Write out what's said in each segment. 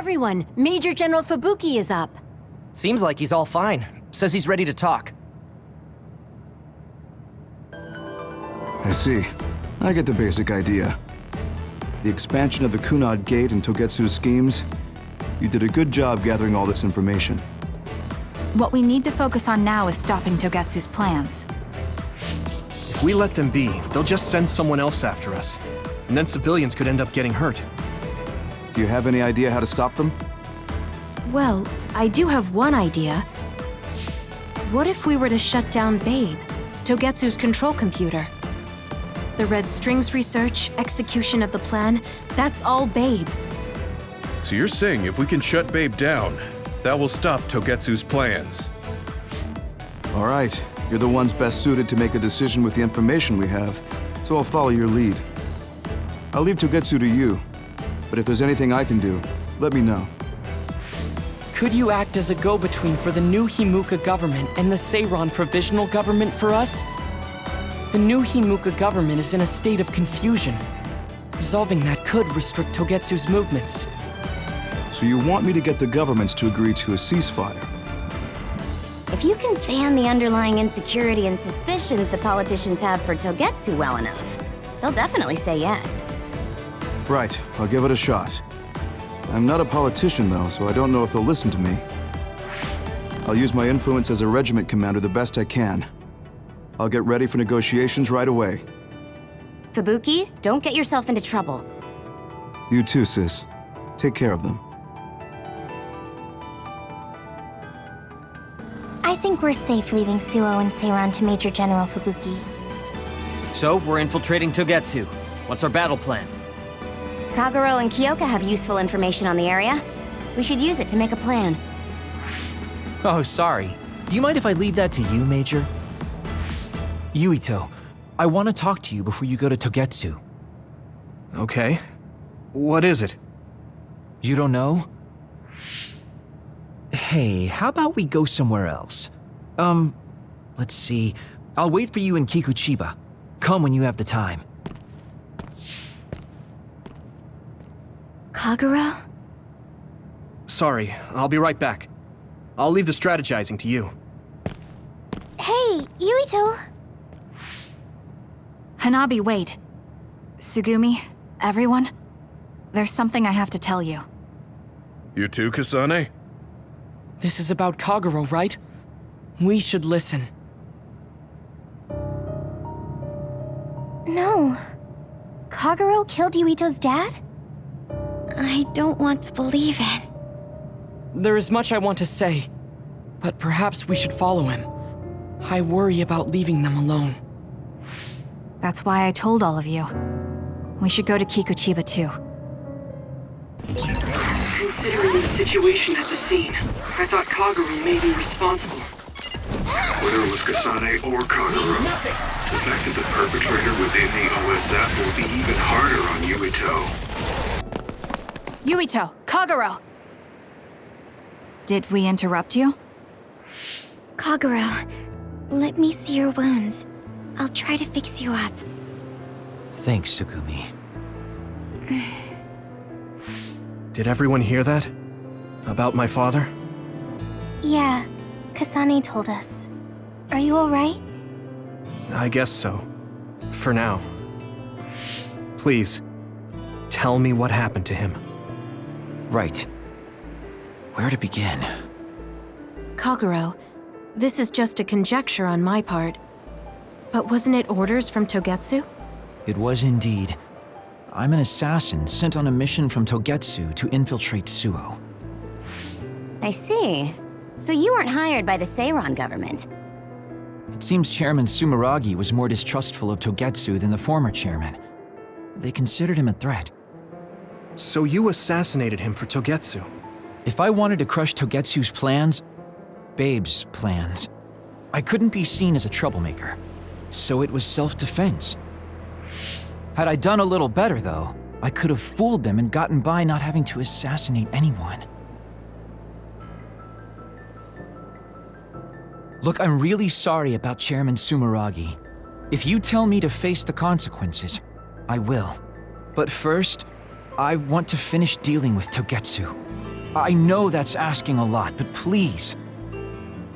Everyone, Major General Fubuki is up. Seems like he's all fine. Says he's ready to talk. I see. I get the basic idea. The expansion of the Kunad Gate and Togetsu's schemes. You did a good job gathering all this information. What we need to focus on now is stopping Togetsu's plans. If we let them be, they'll just send someone else after us. And then civilians could end up getting hurt. Do you have any idea how to stop them? Well, I do have one idea. What if we were to shut down Babe, Togetsu's control computer? The Red Strings research, execution of the plan, that's all Babe. So you're saying if we can shut Babe down, that will stop Togetsu's plans? All right. You're the ones best suited to make a decision with the information we have, so I'll follow your lead. I'll leave Togetsu to you, but if there's anything I can do, let me know. Could you act as a go-between for the new Himuka government and the Seiran provisional government for us? The new Himuka government is in a state of confusion. Resolving that could restrict Togetsu's movements. So you want me to get the governments to agree to a ceasefire? If you can fan the underlying insecurity and suspicions the politicians have for Togetsu well enough, they'll definitely say yes. Right, I'll give it a shot. I'm not a politician though, so I don't know if they'll listen to me. I'll use my influence as a regiment commander the best I can. I'll get ready for negotiations right away. Fubuki, don't get yourself into trouble. You too, sis. Take care of them. I think we're safe leaving Suo and Seiran to Major General Fubuki. So, we're infiltrating Togetsu. What's our battle plan? Kagero and Kyoka have useful information on the area. We should use it to make a plan. Oh, sorry. Do you mind if I leave that to you, Major? Yuito, I want to talk to you before you go to Togetsu. Okay. What is it? You don't know? Hey, how about we go somewhere else? Let's see. I'll wait for you in Kikuchiba. Come when you have the time. Kagero? Sorry, I'll be right back. I'll leave the strategizing to you. Hey, Yuito! Hanabi, wait. Sugumi, everyone, there's something I have to tell you. You too, Kasane? This is about Kagero, right? We should listen. No. Kagero killed Yuito's dad? I don't want to believe it. There is much I want to say, but perhaps we should follow him. I worry about leaving them alone. That's why I told all of you. We should go to Kikuchiba too. Considering the situation at the scene, I thought Kagero may be responsible. Whether it was Kasane or Kagero, the fact that the perpetrator was in the OSF will be even harder on Yuito. Yuito, Kagero! Did we interrupt you? Kagero, let me see your wounds. I'll try to fix you up. Thanks, Sugumi. Did everyone hear that? About my father? Yeah, Kasane told us. Are you alright? I guess so. For now. Please, tell me what happened to him. Right. Where to begin? Kagero, this is just a conjecture on my part. But wasn't it orders from Togetsu? It was indeed. I'm an assassin sent on a mission from Togetsu to infiltrate Suo. I see. So you weren't hired by the Seiran government. It seems Chairman Sumeragi was more distrustful of Togetsu than the former chairman. They considered him a threat. So you assassinated him for Togetsu? If I wanted to crush Togetsu's plans, Babe's plans, I couldn't be seen as a troublemaker. So it was self-defense. Had I done a little better, though, I could have fooled them and gotten by not having to assassinate anyone. Look, I'm really sorry about Chairman Sumeragi. If you tell me to face the consequences, I will. But first, I want to finish dealing with Togetsu. I know that's asking a lot, but please.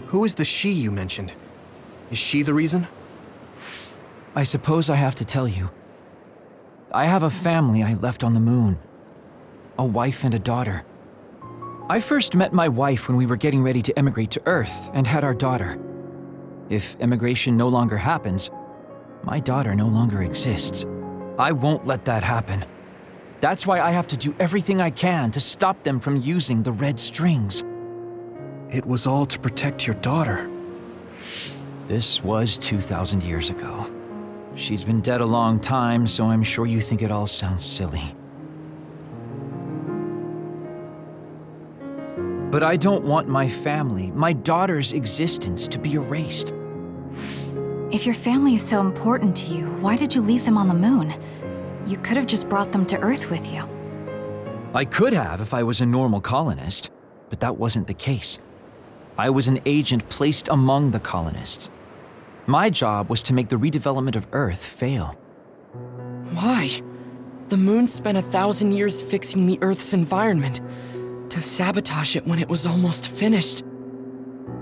Who is the she you mentioned? Is she the reason? I suppose I have to tell you. I have a family I left on the moon. A wife and a daughter. I first met my wife when we were getting ready to emigrate to Earth and had our daughter. If immigration no longer happens, my daughter no longer exists. I won't let that happen. That's why I have to do everything I can to stop them from using the red strings. It was all to protect your daughter. This was 2,000 years ago. She's been dead a long time, so I'm sure you think it all sounds silly. But I don't want my family, my daughter's existence, to be erased. If your family is so important to you, why did you leave them on the moon? You could have just brought them to Earth with you. I could have if I was a normal colonist, but that wasn't the case. I was an agent placed among the colonists. My job was to make the redevelopment of Earth fail. Why? The moon spent 1,000 years fixing the Earth's environment, to sabotage it when it was almost finished.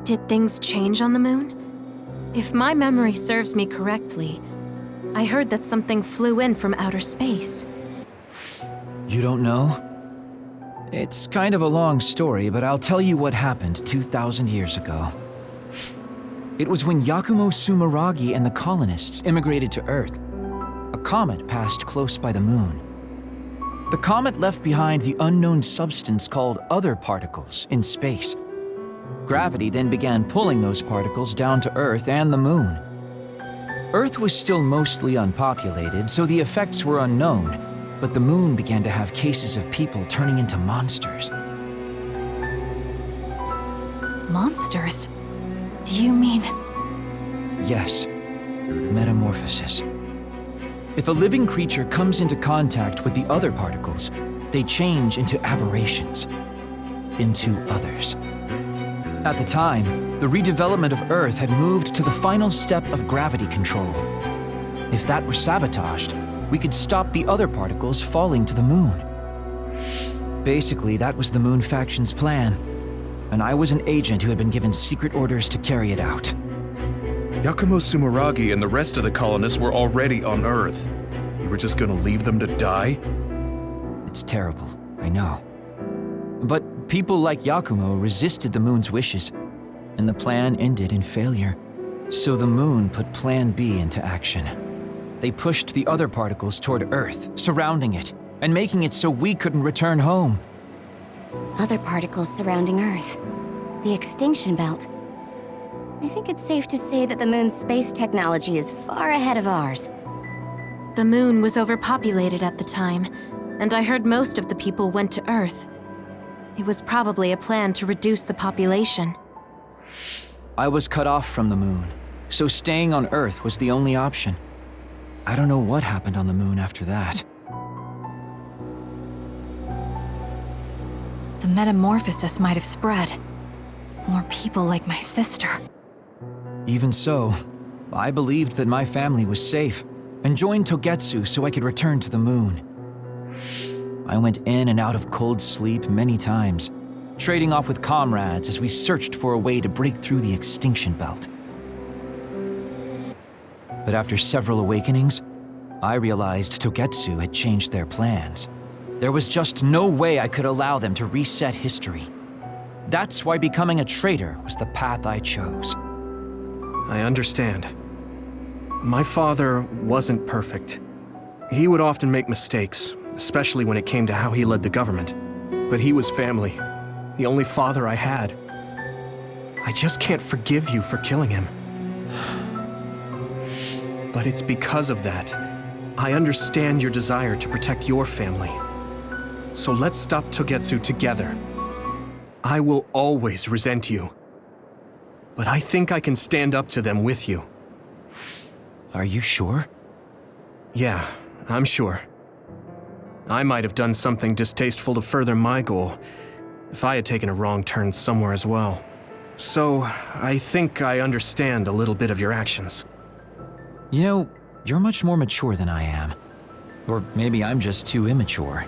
Did things change on the moon? If my memory serves me correctly, I heard that something flew in from outer space. You don't know? It's kind of a long story, but I'll tell you what happened 2,000 years ago. It was when Yakumo Sumeragi and the colonists immigrated to Earth. A comet passed close by the moon. The comet left behind the unknown substance called other particles in space. Gravity then began pulling those particles down to Earth and the moon. Earth was still mostly unpopulated, so the effects were unknown, but the moon began to have cases of people turning into monsters. Monsters? Do you mean... Yes, metamorphosis. If a living creature comes into contact with the other particles, they change into aberrations, into others. At the time, the redevelopment of Earth had moved to the final step of gravity control. If that were sabotaged, we could stop the other particles falling to the moon. Basically, that was the Moon Faction's plan, and I was an agent who had been given secret orders to carry it out. Yakumo Sumeragi and the rest of the colonists were already on Earth. You were just gonna leave them to die? It's terrible, I know. But people like Yakumo resisted the moon's wishes, and the plan ended in failure. So the moon put Plan B into action. They pushed the other particles toward Earth, surrounding it, and making it so we couldn't return home. Other particles surrounding Earth. The extinction belt. I think it's safe to say that the moon's space technology is far ahead of ours. The moon was overpopulated at the time, and I heard most of the people went to Earth. It was probably a plan to reduce the population. I was cut off from the moon, so staying on Earth was the only option. I don't know what happened on the moon after that. The metamorphosis might have spread. More people like my sister. Even so, I believed that my family was safe, and joined Togetsu so I could return to the moon. I went in and out of cold sleep many times, trading off with comrades as we searched for a way to break through the extinction belt. But after several awakenings, I realized Togetsu had changed their plans. There was just no way I could allow them to reset history. That's why becoming a traitor was the path I chose. I understand. My father wasn't perfect. He would often make mistakes, especially when it came to how he led the government. But he was family, the only father I had. I just can't forgive you for killing him. But it's because of that. I understand your desire to protect your family. So let's stop Togetsu together. I will always resent you. But I think I can stand up to them with you. Are you sure? Yeah, I'm sure. I might have done something distasteful to further my goal, if I had taken a wrong turn somewhere as well. So, I think I understand a little bit of your actions. You know, you're much more mature than I am. Or maybe I'm just too immature.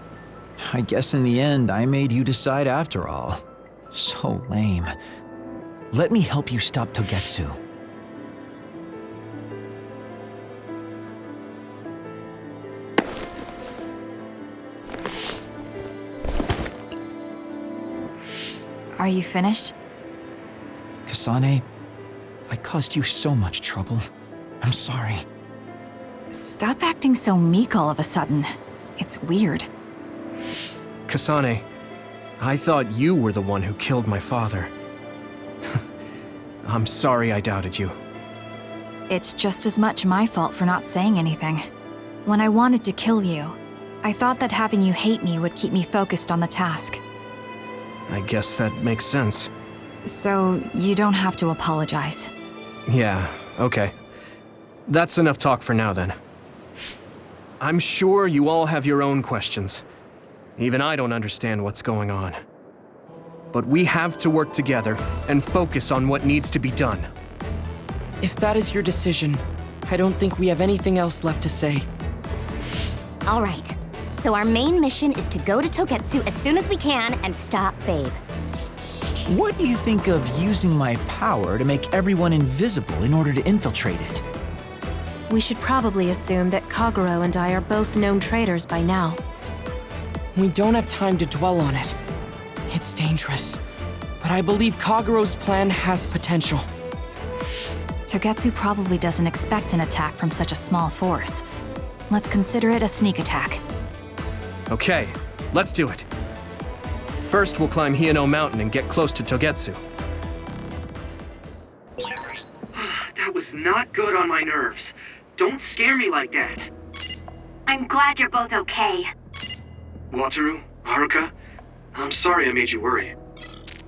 I guess in the end, I made you decide after all. So lame. Let me help you stop Togetsu. Are you finished? Kasane, I caused you so much trouble. I'm sorry. Stop acting so meek all of a sudden. It's weird. Kasane, I thought you were the one who killed my father. I'm sorry I doubted you. It's just as much my fault for not saying anything. When I wanted to kill you, I thought that having you hate me would keep me focused on the task. I guess that makes sense. So, you don't have to apologize. Yeah, okay. That's enough talk for now then. I'm sure you all have your own questions. Even I don't understand what's going on. But we have to work together and focus on what needs to be done. If that is your decision, I don't think we have anything else left to say. All right. So our main mission is to go to Togetsu as soon as we can and stop Babe. What do you think of using my power to make everyone invisible in order to infiltrate it? We should probably assume that Kagero and I are both known traitors by now. We don't have time to dwell on it. It's dangerous. But I believe Kagero's plan has potential. Togetsu probably doesn't expect an attack from such a small force. Let's consider it a sneak attack. Okay, let's do it. First, we'll climb Hieno Mountain and get close to Togetsu. That was not good on my nerves. Don't scare me like that. I'm glad you're both okay. Wataru, Haruka, I'm sorry I made you worry.